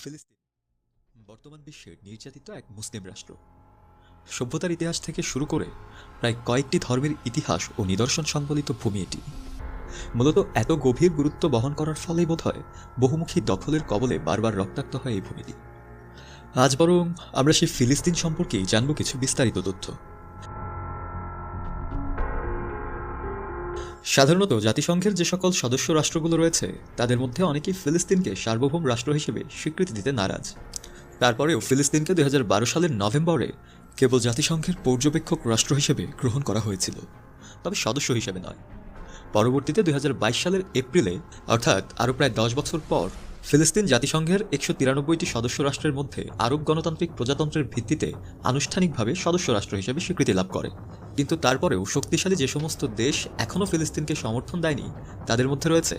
ফিলিস্তিন বর্তমান বিশ্বের নির্যাতিত এক মুসলিম রাষ্ট্র। সভ্যতার ইতিহাস থেকে শুরু করে প্রায় কয়েকটি ধর্মের ইতিহাস ও নিদর্শন সংবলিত ভূমি এটি। মূলত এত গভীর গুরুত্ব বহন করার ফলেই বোধহয় বহুমুখী দখলের কবলে বারবার রক্তাক্ত হয় এই ভূমিটি। আজ বরং আমরা সেই ফিলিস্তিন সম্পর্কেই জানব কিছু বিস্তারিত তথ্য। সাধারণত জাতিসংঘের যে সকল সদস্য রাষ্ট্রগুলো রয়েছে তাদের মধ্যে অনেকেই ফিলিস্তিনকে সার্বভৌম রাষ্ট্র হিসেবে স্বীকৃতি দিতে নারাজ। তারপরেও ফিলিস্তিনকে 2012 সালের নভেম্বরে কেবল জাতিসংঘের পর্যবেক্ষক রাষ্ট্র হিসেবে গ্রহণ করা হয়েছিল, তবে সদস্য হিসেবে নয়। পরবর্তীতে 2022 সালের এপ্রিলে, অর্থাৎ আরও প্রায় 10 বছর পর, ফিলিস্তিন জাতিসংঘের 193টি সদস্য রাষ্ট্রের মধ্যে আরব গণতান্ত্রিক প্রজাতন্ত্রের ভিত্তিতে আনুষ্ঠানিকভাবে সদস্য রাষ্ট্র হিসেবে স্বীকৃতি লাভ করে। কিন্তু তারপরেও শক্তিশালী যে সমস্ত দেশ এখনও ফিলিস্তিনকে সমর্থন দেয়নি তাদের মধ্যে রয়েছে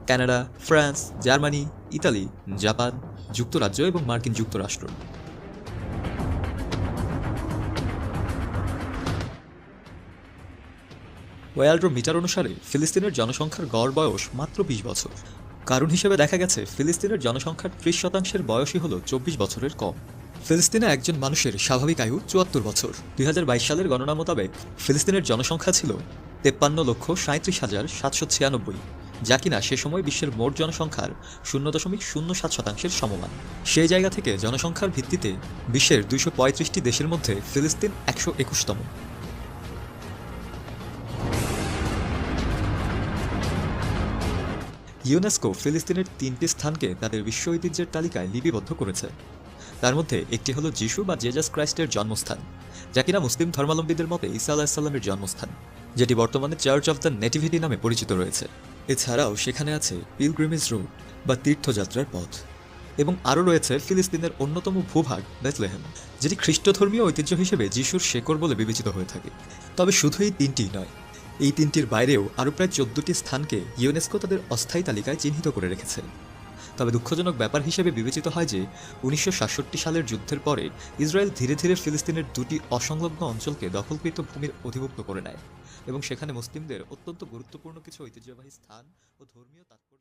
Canada, France, Germany, Italy, Japan, যুক্তরাজ্য এবং মার্কিন যুক্তরাষ্ট্র। ওয়ার্ল্ডমিটার অনুসারে ফিলিস্তিনের জনসংখ্যার গড় বয়স মাত্র 20 বছর। কারণ হিসেবে দেখা গেছে ফিলিস্তিনের জনসংখ্যার 30% বয়সই হল 24 বছরের কম। ফিলিস্তিনে একজন মানুষের স্বাভাবিক আয়ু 74 বছর। 2022 সালের গণনা মোতাবেক ফিলিস্তিনের জনসংখ্যা ছিল 53,37,796, যা কিনা সে সময় বিশ্বের মোট জনসংখ্যার 0.07%-এর সমমান। সেই জায়গা থেকে জনসংখ্যার ভিত্তিতে বিশ্বের 235টি দেশের মধ্যে ফিলিস্তিন 121তম। ইউনেস্কো ফিলিস্তিনের 3টি স্থানকে তাদের বিশ্ব ঐতিহ্যের তালিকায় লিপিবদ্ধ করেছে। তার মধ্যে একটি হলো যিশু বা জেজাস ক্রাইস্টের জন্মস্থান, যা কিনা মুসলিম ধর্মাবলম্বীদের মতে ঈসা আলাইহিসসালামের জন্মস্থান, যেটি বর্তমানে চার্চ অফ দ্য নেটিভিটি নামে পরিচিত রয়েছে। এছাড়াও সেখানে আছে পিলগ্রিমেজ রোড বা তীর্থযাত্রার পথ, এবং আরও রয়েছে ফিলিস্তিনের অন্যতম ভূভাগ বেথলেহেম, যেটি খ্রিস্টধর্মীয় ঐতিহ্য হিসেবে যিশুর শেকড় বলে বিবেচিত হয়ে থাকে। তবে শুধু এই 3টিই নয়, এই 3টির বাইরেও আরও প্রায় 14টি স্থানকে ইউনেস্কো তাদের অস্থায়ী তালিকায় চিহ্নিত করে রেখেছে। তবে দুঃখজনক ব্যাপার হিসেবে বিবেচিত হয় যে 1967 সালের যুদ্ধের পরে ইসরায়েল ধীরে ধীরে ফিলিস্তিনের 2টি অসংলগ্ন অঞ্চলকে দখলকৃত ভূমির অধিভুক্ত করে নেয় এবং সেখানে মুসলিমদের অত্যন্ত গুরুত্বপূর্ণ কিছু ঐতিহ্যবাহী স্থান ও ধর্মীয় তাৎপর্য